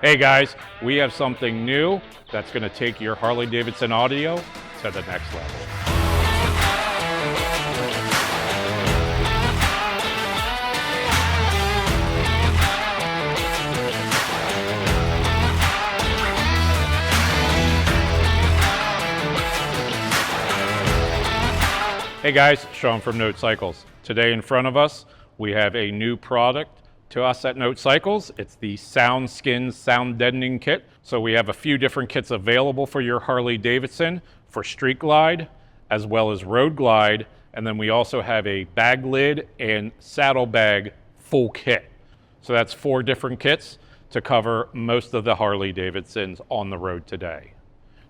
Hey guys, we have something new that's going to take your Harley-Davidson audio to the next level. Hey guys, Sean from Note Cycles. Today in front of us, we have a new product to us at Note Cycles. It's the SoundSkins Sound Deadening Kit. So we have a few different kits available for your Harley-Davidson for street glide, as well as road glide. And then we also have a bag lid and saddlebag full kit. So that's 4 different kits to cover most of the Harley-Davidsons on the road today.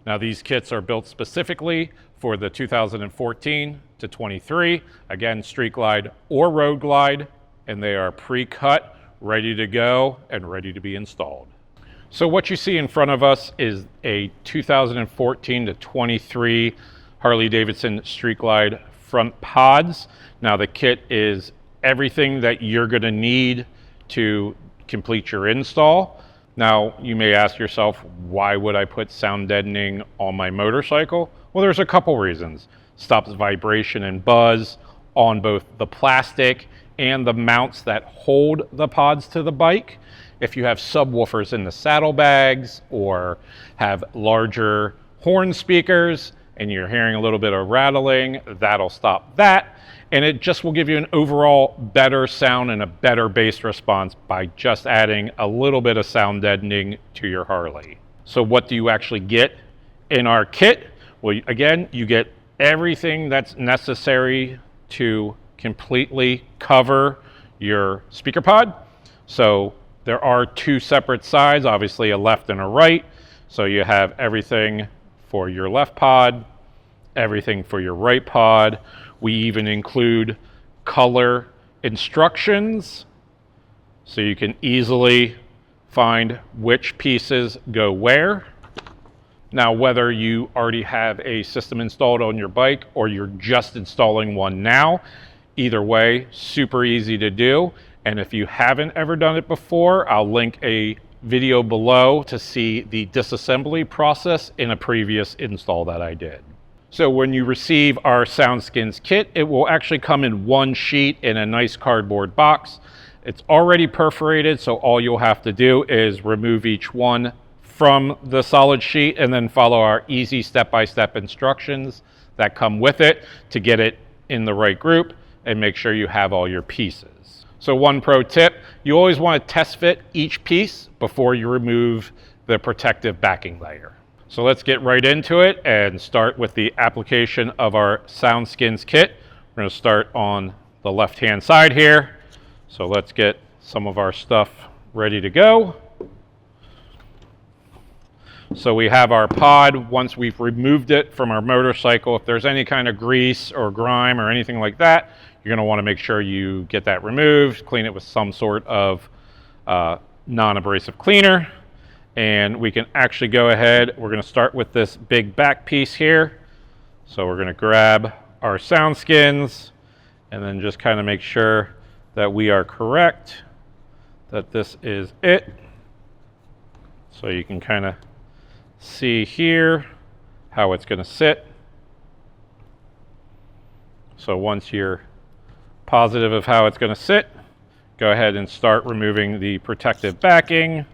Now these kits are built specifically for the 2014 to 23, again, street glide or road glide, and they are pre-cut, ready to go, and ready to be installed. So what you see in front of us is a 2014 to 23 Harley-Davidson street glide front pods. Now the kit is everything that you're gonna need to complete your install. Now, you may ask yourself, why would I put sound deadening on my motorcycle? Well, there's a couple reasons. Stops vibration and buzz on both the plastic and the mounts that hold the pods to the bike. If you have subwoofers in the saddlebags or have larger horn speakers and you're hearing a little bit of rattling, that'll stop that. And it just will give you an overall better sound and a better bass response by just adding a little bit of sound deadening to your Harley. So what do you actually get in our kit? Well, again, you get everything that's necessary to completely cover your speaker pod. So there are 2 separate sides, obviously a left and a right. So you have everything for your left pod, everything for your right pod. We even include color instructions so you can easily find which pieces go where. Now, whether you already have a system installed on your bike or you're just installing one now, either way, super easy to do. And if you haven't ever done it before, I'll link a video below to see the disassembly process in a previous install that I did. So when you receive our SoundSkins kit, it will actually come in 1 sheet in a nice cardboard box. It's already perforated, so all you'll have to do is remove each one from the solid sheet and then follow our easy step-by-step instructions that come with it to get it in the right group and make sure you have all your pieces. So one pro tip, you always want to test fit each piece before you remove the protective backing layer. So let's get right into it and start with the application of our SoundSkins kit. We're going to start on the left-hand side here. So let's get some of our stuff ready to go. So we have our pod. Once we've removed it from our motorcycle, if there's any kind of grease or grime or anything like that, you're going to want to make sure you get that removed, clean it with some sort of non-abrasive cleaner. And we can actually go ahead, we're going to start with this big back piece here. So we're going to grab our SoundSkins and then just kind of make sure that we are correct, that this is it. So you can kind of see here how it's going to sit. So once you're positive of how it's going to sit, go ahead and start removing the protective backing.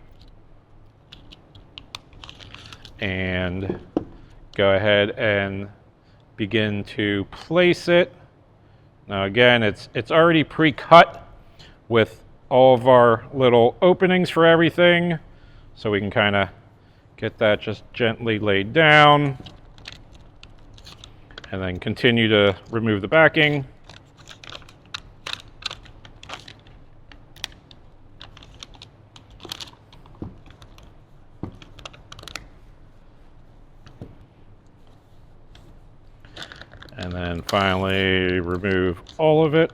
And go ahead and begin to place it. Now again, it's already pre-cut with all of our little openings for everything, so we can kind of get that just gently laid down and then continue to remove the backing. And then finally remove all of it.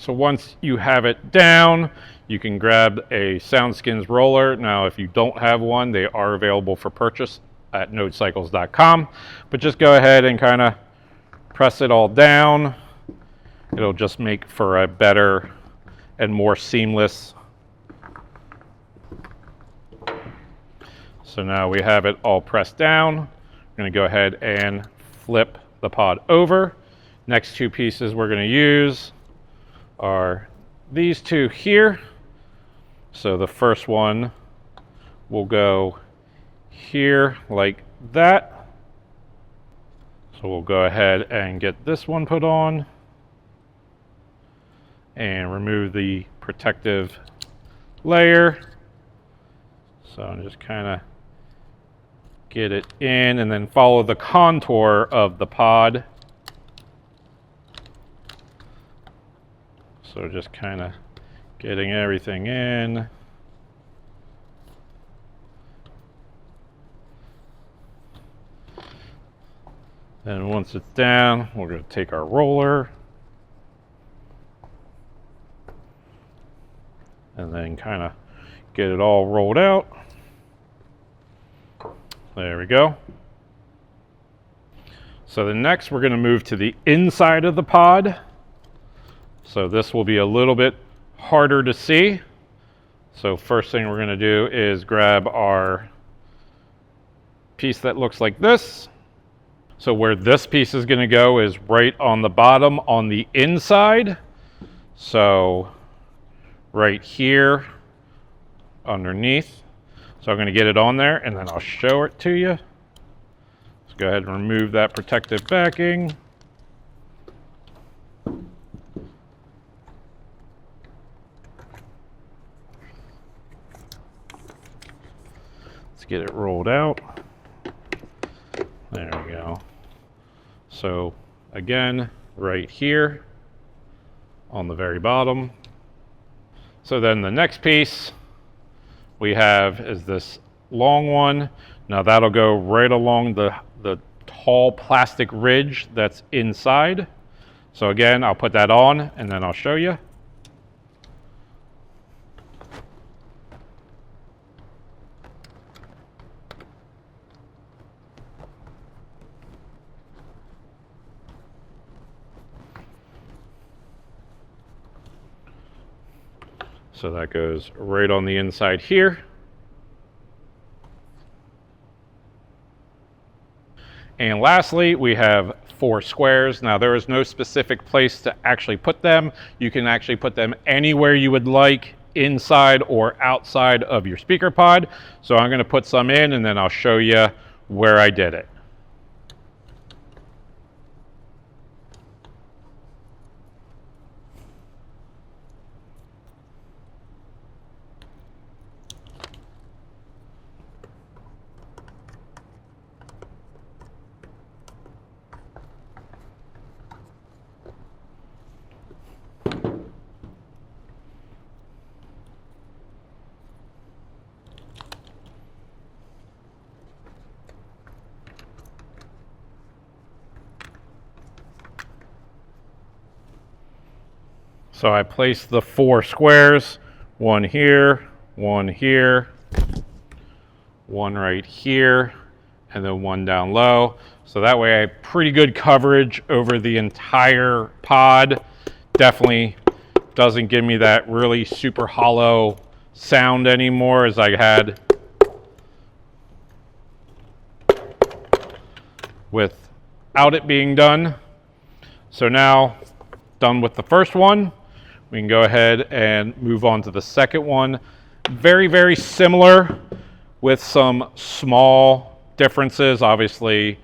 So once you have it down, you can grab a SoundSkins roller. Now, if you don't have one, they are available for purchase at notecycles.com. But just go ahead and kind of press it all down. It'll just make for a better and more seamless. So now we have it all pressed down. I'm going to go ahead and flip the pod over. Next two pieces we're going to use are these two here. So the first one will go here like that. So we'll go ahead and get this one put on and remove the protective layer. So I'm just kind of get it in and then follow the contour of the pod. So just kind of getting everything in. And once it's down, we're going to take our roller and then kind of get it all rolled out. There we go. So the next we're going to move to the inside of the pod. So this will be a little bit harder to see. So first thing we're going to do is grab our piece that looks like this. So where this piece is going to go is right on the bottom on the inside. So right here underneath. So I'm going to get it on there and then I'll show it to you. Let's go ahead and remove that protective backing. Get it rolled out. There we go. So again, right here on the very bottom. So then the next piece we have is this long one. Now that'll go right along the tall plastic ridge that's inside. So again, I'll put that on and then I'll show you. So that goes right on the inside here. And lastly, we have 4 squares. Now there is no specific place to actually put them. You can actually put them anywhere you would like, inside or outside of your speaker pod. So I'm going to put some in and then I'll show you where I did it. So I placed the 4 squares, one here, one here, one right here, and then one down low. So that way I have pretty good coverage over the entire pod. Definitely doesn't give me that really super hollow sound anymore as I had without it being done. So now, done with the first one. We can go ahead and move on to the second one. Very, very similar with some small differences. Obviously,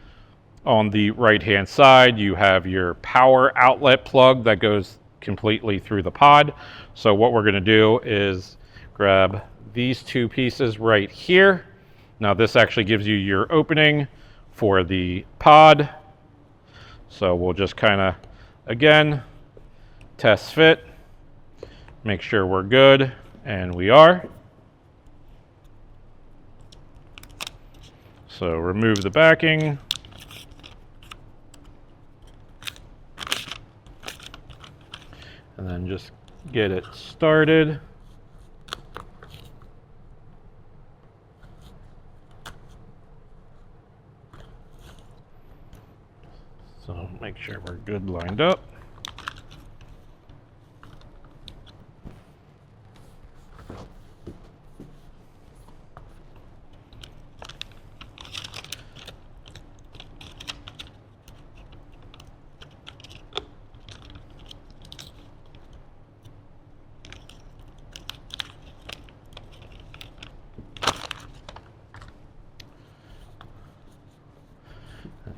on the right-hand side, you have your power outlet plug that goes completely through the pod. So what we're going to do is grab these 2 pieces right here. Now this actually gives you your opening for the pod. So we'll just kind of, again, test fit. Make sure we're good, and we are. So remove the backing. And then just get it started. So make sure we're good lined up.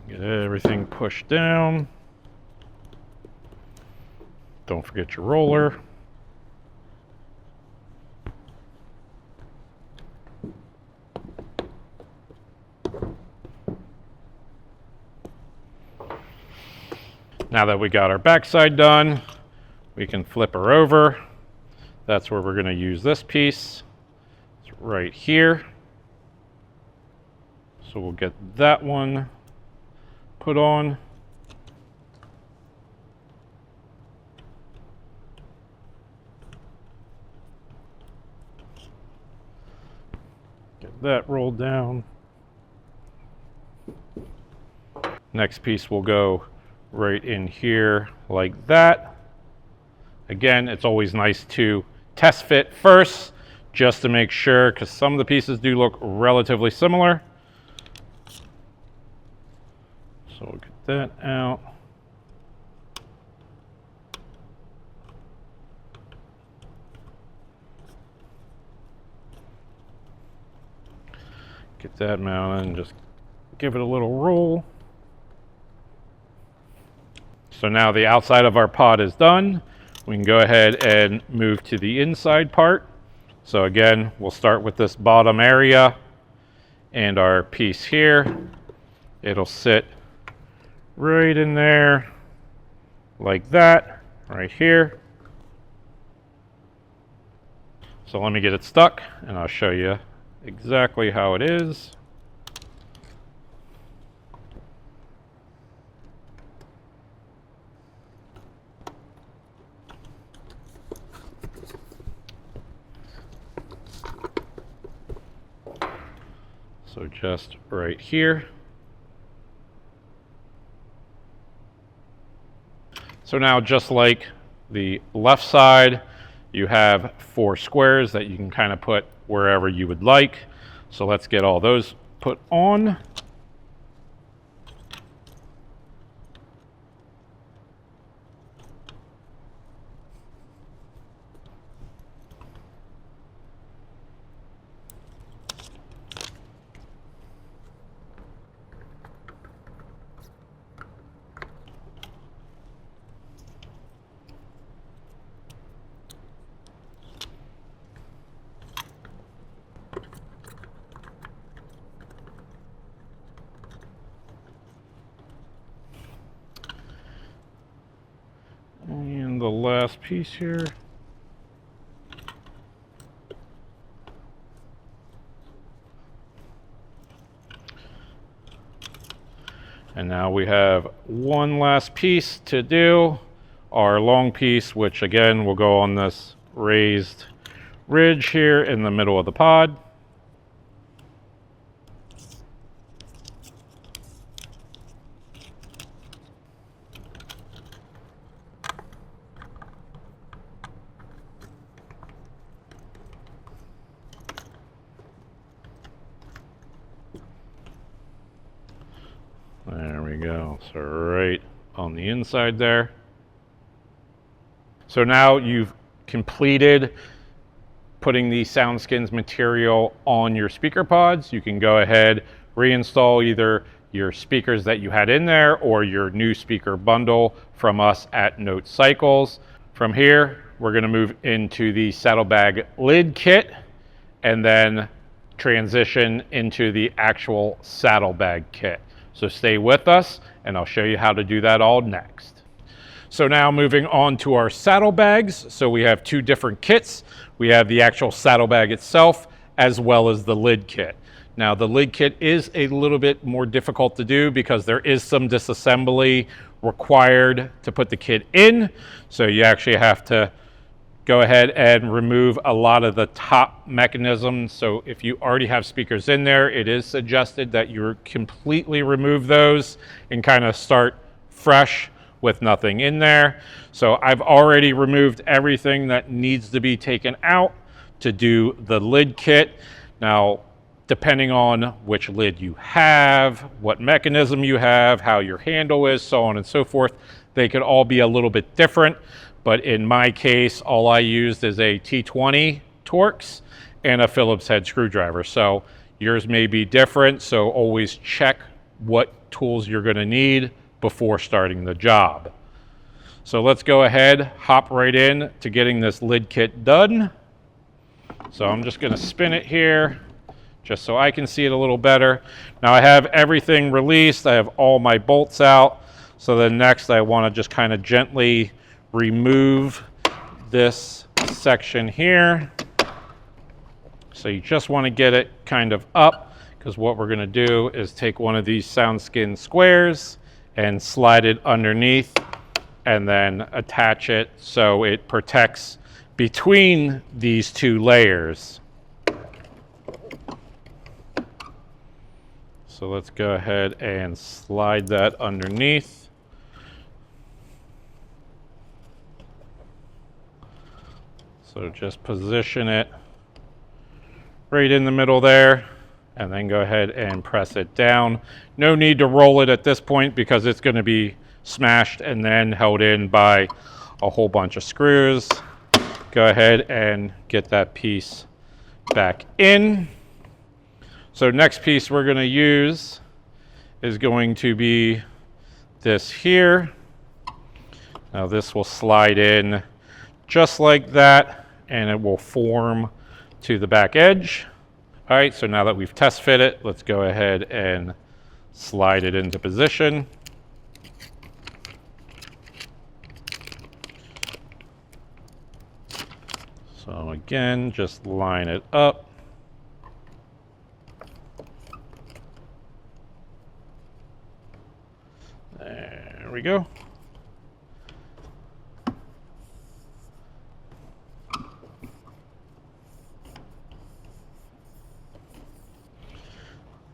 Get everything pushed down. Don't forget your roller. Now that we got our backside done, we can flip her over. That's where we're going to use this piece. It's right here. So we'll get that one put on. Get that rolled down. Next piece will go right in here like that. Again, it's always nice to test fit first just to make sure, because some of the pieces do look relatively similar. So we'll get that out. Get that mounted and just give it a little roll. So now the outside of our pod is done. We can go ahead and move to the inside part. So again, we'll start with this bottom area and our piece here. It'll sit right in there like that, right here. So let me get it stuck and I'll show you exactly how it is. So just right here. So now, just like the left side, you have 4 squares that you can kind of put wherever you would like. So let's get all those put on. And the last piece here. And now we have one last piece to do, our long piece, which again will go on this raised ridge here in the middle of the pod. There we go. So right on the inside there. So now you've completed putting the SoundSkins material on your speaker pods. You can go ahead, reinstall either your speakers that you had in there or your new speaker bundle from us at Note Cycles. From here, we're going to move into the saddlebag lid kit and then transition into the actual saddlebag kit. So stay with us and I'll show you how to do that all next. So now moving on to our saddlebags. So we have 2 different kits. We have the actual saddlebag itself as well as the lid kit. Now the lid kit is a little bit more difficult to do because there is some disassembly required to put the kit in. So you actually have to go ahead and remove a lot of the top mechanisms. So if you already have speakers in there, it is suggested that you completely remove those and kind of start fresh with nothing in there. So I've already removed everything that needs to be taken out to do the lid kit. Now, depending on which lid you have, what mechanism you have, how your handle is, so on and so forth, they could all be a little bit different. But in my case, all I used is a T20 Torx and a Phillips head screwdriver. So yours may be different, so always check what tools you're going to need before starting the job. So let's go ahead, hop right in to getting this lid kit done. So I'm just going to spin it here just so I can see it a little better. Now I have everything released. I have all my bolts out. So then next I want to just kind of gently remove this section here. So you just want to get it kind of up, because what we're going to do is take one of these SoundSkins squares and slide it underneath and then attach it so it protects between these two layers. So let's go ahead and slide that underneath. So just position it right in the middle there, and then go ahead and press it down. No need to roll it at this point because it's going to be smashed and then held in by a whole bunch of screws. Go ahead and get that piece back in. So next piece we're going to use is going to be this here. Now this will slide in just like that, and it will form to the back edge. All right, so now that we've test fit it, let's go ahead and slide it into position. So again, just line it up. There we go.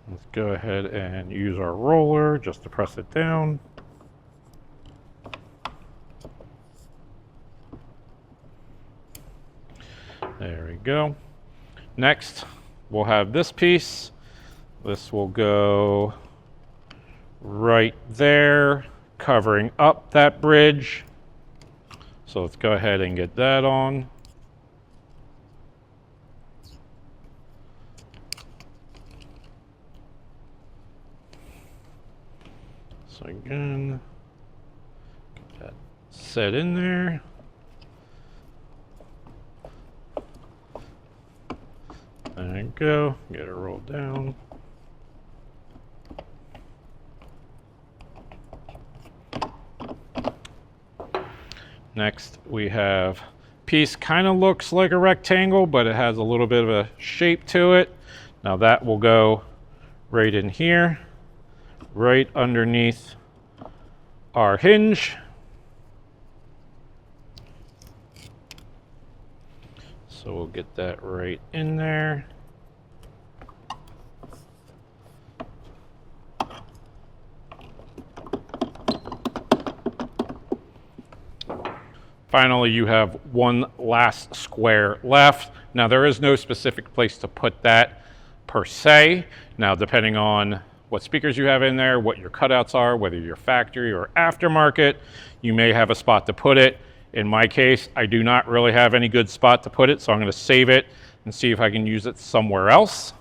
Let's go ahead and use our roller just to press it down. There we go. Next, we'll have this piece. This will go right there, covering up that bridge. So let's go ahead and get that on. So again, get that set in there. There you go, get it rolled down. Next we have piece, kind of looks like a rectangle, but it has a little bit of a shape to it. Now that will go right in here, right underneath our hinge. So we'll get that right in there. Finally, you have one last square left. Now there is no specific place to put that per se. Now depending on what speakers you have in there, what your cutouts are, whether you're factory or aftermarket, you may have a spot to put it. In my case, I do not really have any good spot to put it, so I'm going to save it and see if I can use it somewhere else.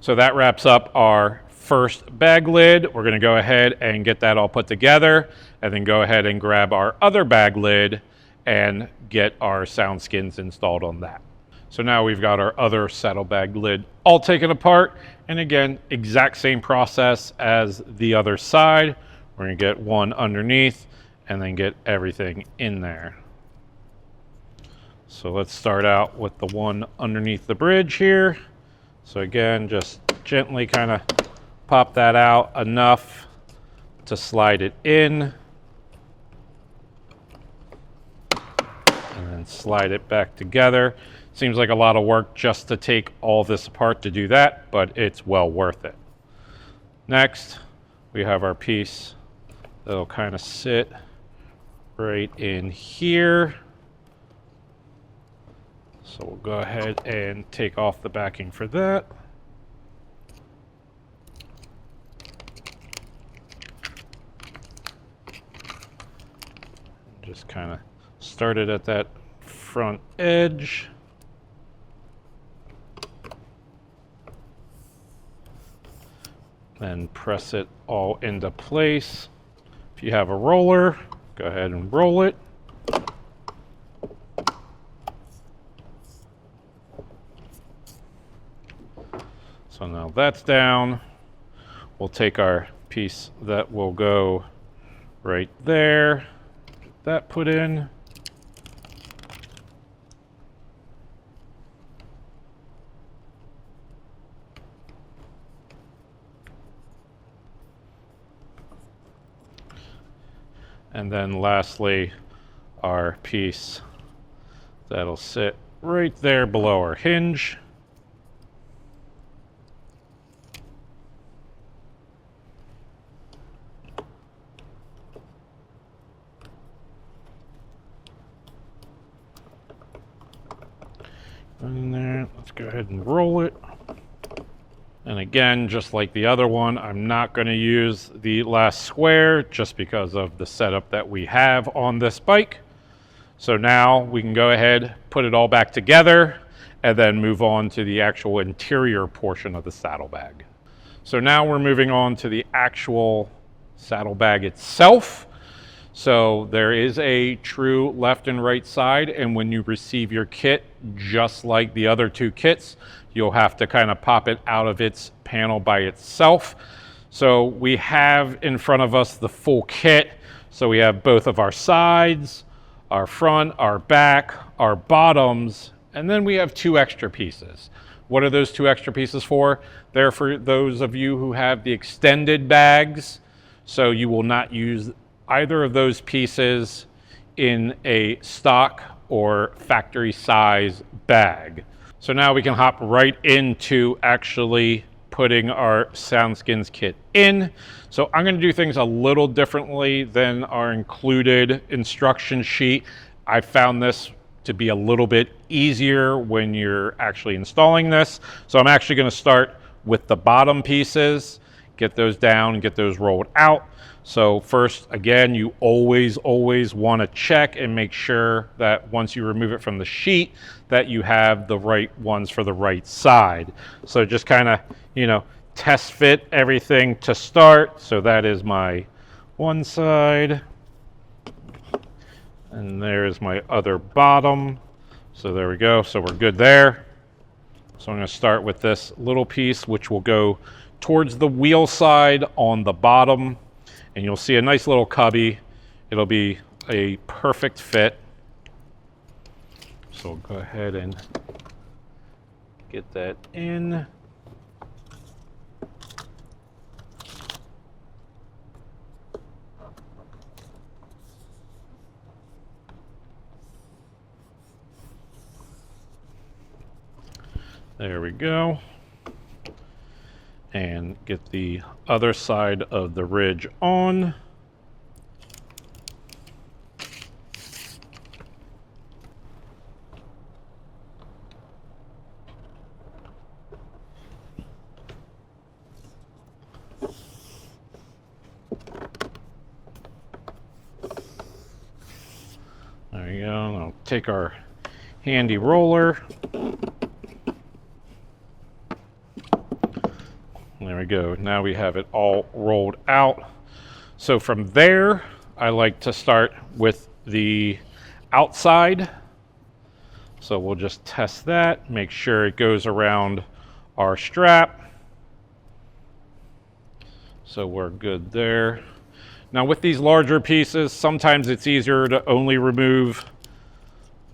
So that wraps up our first bag lid. We're going to go ahead and get that all put together, and then go ahead and grab our other bag lid and get our SoundSkins installed on that. So now we've got our other saddlebag lid all taken apart, and again, exact same process as the other side. We're going to get one underneath and then get everything in there. So let's start out with the one underneath the bridge here. So again, just gently kind of pop that out enough to slide it in. And then slide it back together. Seems like a lot of work just to take all this apart to do that, but it's well worth it. Next, we have our piece that'll kind of sit right in here. So we'll go ahead and take off the backing for that. Just kind of start it at that front edge. Then press it all into place. If you have a roller, go ahead and roll it. So now that's down. We'll take our piece that will go right there, get that put in. And then lastly, our piece that'll sit right there below our hinge. In there, let's go ahead and roll it. And again, just like the other one, I'm not going to use the last square just because of the setup that we have on this bike. So now we can go ahead, put it all back together, and then move on to the actual interior portion of the saddlebag. So now we're moving on to the actual saddlebag itself. So there is a true left and right side, and when you receive your kit, just like the other two kits, you'll have to kind of pop it out of its panel by itself. So we have in front of us the full kit. So we have both of our sides, our front, our back, our bottoms, and then we have two extra pieces. What are those two extra pieces for? They're for those of you who have the extended bags. So you will not use either of those pieces in a stock or factory size bag. So now we can hop right into actually putting our SoundSkins kit in. So I'm going to do things a little differently than our included instruction sheet. I found this to be a little bit easier when you're actually installing this. So I'm actually going to start with the bottom pieces, get those down and get those rolled out. So first, again, you always want to check and make sure that once you remove it from the sheet that you have the right ones for the right side. So just kind of, test fit everything to start. So that is my one side. And there's my other bottom. So there we go. So we're good there. So I'm going to start with this little piece, which will go towards the wheel side on the bottom. And you'll see a nice little cubby. It'll be a perfect fit. So go ahead and get that in. There we go. And get the other side of the ridge on. There you go. I'll take our handy roller. There we go. Now we have it all rolled out. So from there, I like to start with the outside. So we'll just test that, make sure it goes around our strap. So we're good there. Now with these larger pieces, sometimes it's easier to only remove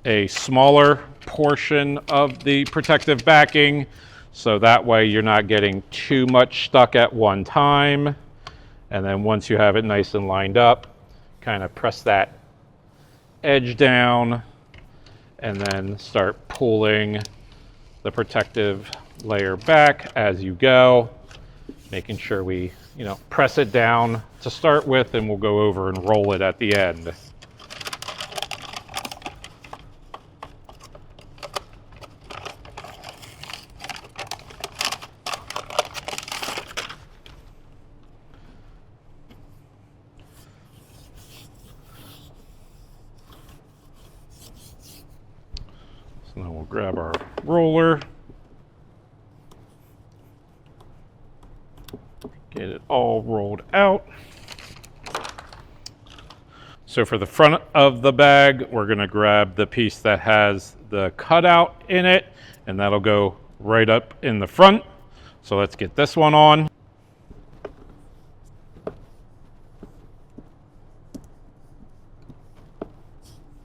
a smaller portion of the protective backing. So that way you're not getting too much stuck at one time. And then once you have it nice and lined up, kind of press that edge down and then start pulling the protective layer back as you go, making sure we, press it down to start with, and we'll go over and roll it at the end. So now we'll grab our roller, get it all rolled out. So for the front of the bag, we're going to grab the piece that has the cutout in it, and that'll go right up in the front. So let's get this one on.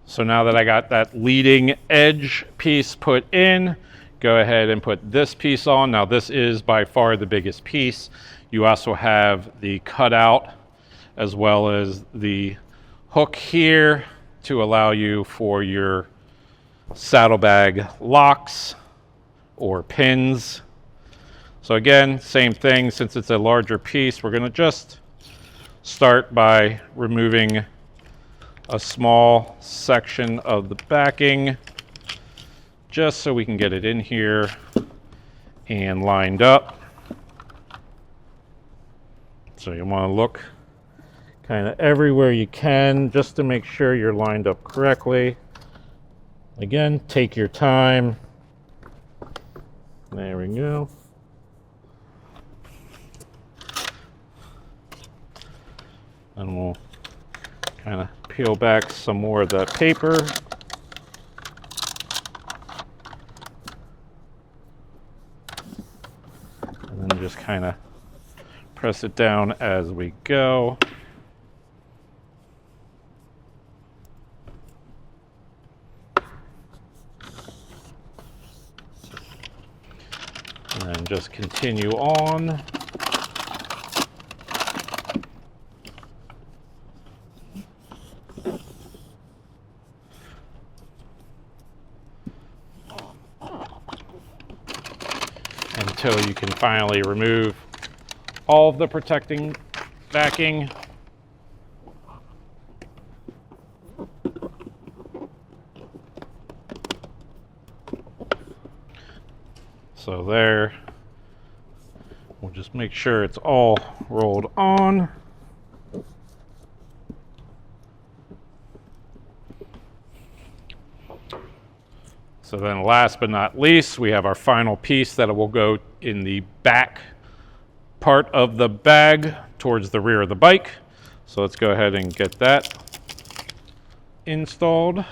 So now that I got that leading edge piece put in, go ahead and put this piece on. Now this is by far the biggest piece. You also have the cutout as well as the hook here to allow you for your saddlebag locks or pins. So again, same thing, since it's a larger piece, we're going to just start by removing a small section of the backing just so we can get it in here and lined up. So you want to look kind of everywhere you can just to make sure you're lined up correctly. Again, take your time. There we go. And we'll kind of peel back some more of that paper. And then just kind of press it down as we go. And then just continue on. Until you can finally remove all of the protecting backing. So there, we'll just make sure it's all rolled on. So then last but not least, we have our final piece that will go in the back part of the bag towards the rear of the bike. So let's go ahead and get that installed.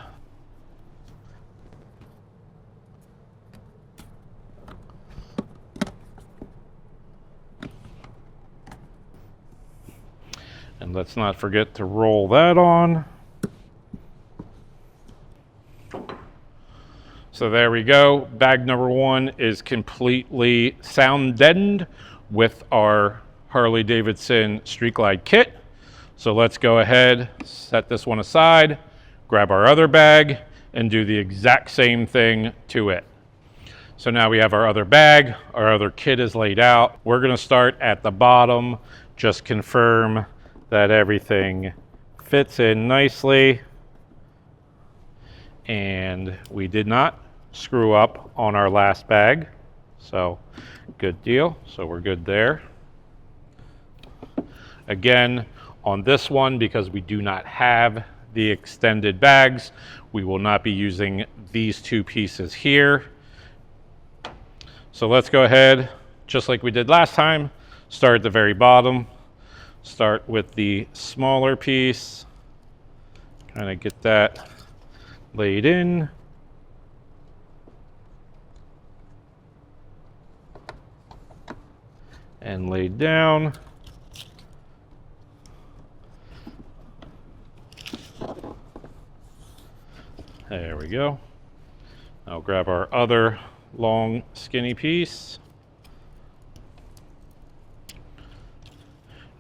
And let's not forget to roll that on. So there we go. Bag number one is completely sound deadened with our Harley-Davidson Street Glide kit. So let's go ahead, set this one aside, grab our other bag, and do the exact same thing to it. So now we have our other bag, our other kit is laid out. We're gonna start at the bottom, just confirm that everything fits in nicely. And we did not screw up on our last bag, so good deal. So we're good there. Again, on this one, because we do not have the extended bags, we will not be using these two pieces here. So let's go ahead, just like we did last time, start at the very bottom. Start with the smaller piece, kind of get that laid in. And laid down. There we go. Now grab our other long skinny piece.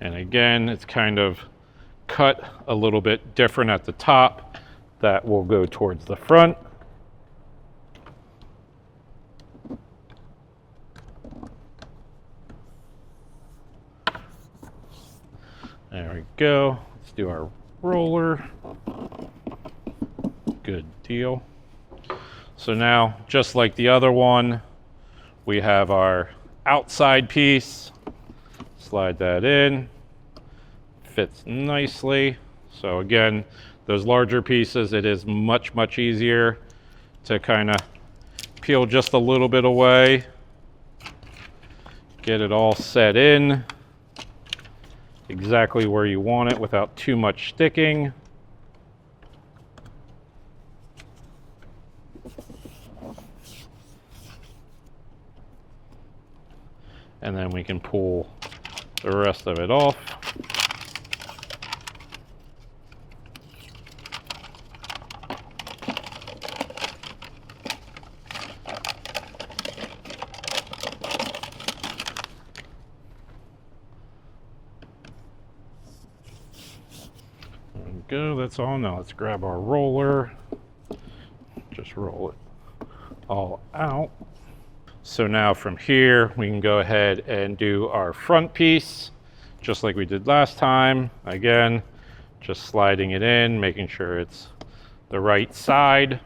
And again, it's kind of cut a little bit different at the top. That will go towards the front. There we go. Let's do our roller. Good deal. So now, just like the other one, we have our outside piece. Slide that in. Fits nicely. So again, those larger pieces, it is much, much easier to kind of peel just a little bit away. Get it all set in exactly where you want it without too much sticking. And then we can pull the rest of it off. There we go, that's all. Now let's grab our roller. Just roll it all out. So now from here, we can go ahead and do our front piece, just like we did last time. Again, just sliding it in, making sure it's the right side.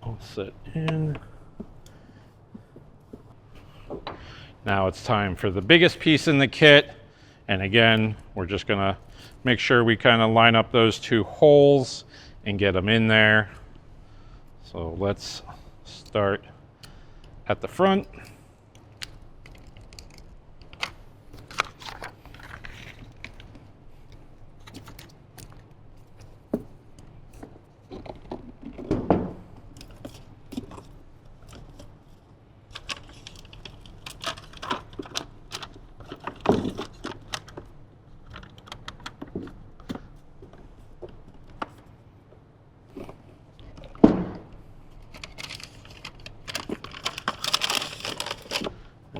All set in. Now it's time for the biggest piece in the kit. And again, we're just gonna make sure we kind of line up those two holes and get them in there. So let's start at the front.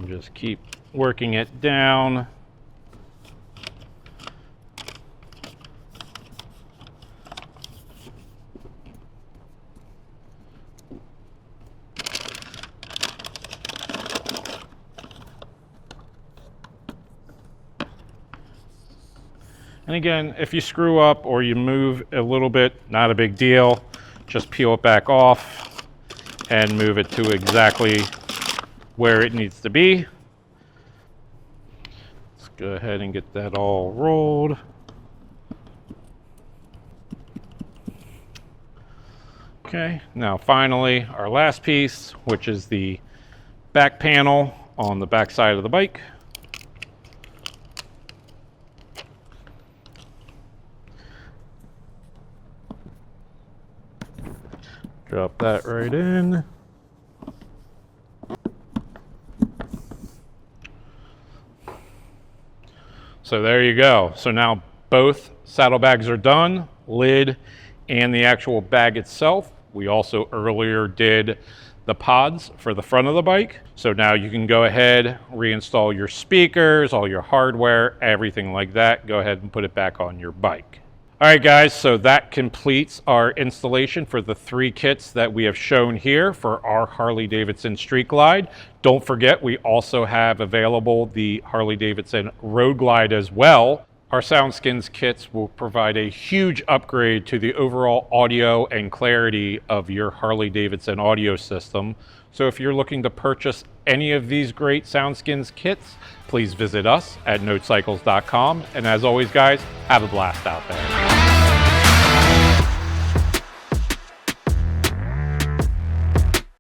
Just keep working it down. And again, if you screw up or you move a little bit, not a big deal. Just peel it back off and move it to exactly where it needs to be. Let's go ahead and get that all rolled. Okay, now finally our last piece, which is the back panel on the back side of the bike. Drop that right in. So there you go. So now both saddlebags are done, lid and the actual bag itself. We also earlier did the pods for the front of the bike. So now you can go ahead, reinstall your speakers, all your hardware, everything like that. Go ahead and put it back on your bike. All right, guys, so that completes our installation for the 3 kits that we have shown here for our Harley-Davidson Street Glide. Don't forget, we also have available the Harley-Davidson Road Glide as well. Our SoundSkins kits will provide a huge upgrade to the overall audio and clarity of your Harley-Davidson audio system. So if you're looking to purchase any of these great SoundSkins kits, please visit us at notecycles.com. And as always, guys, have a blast out there.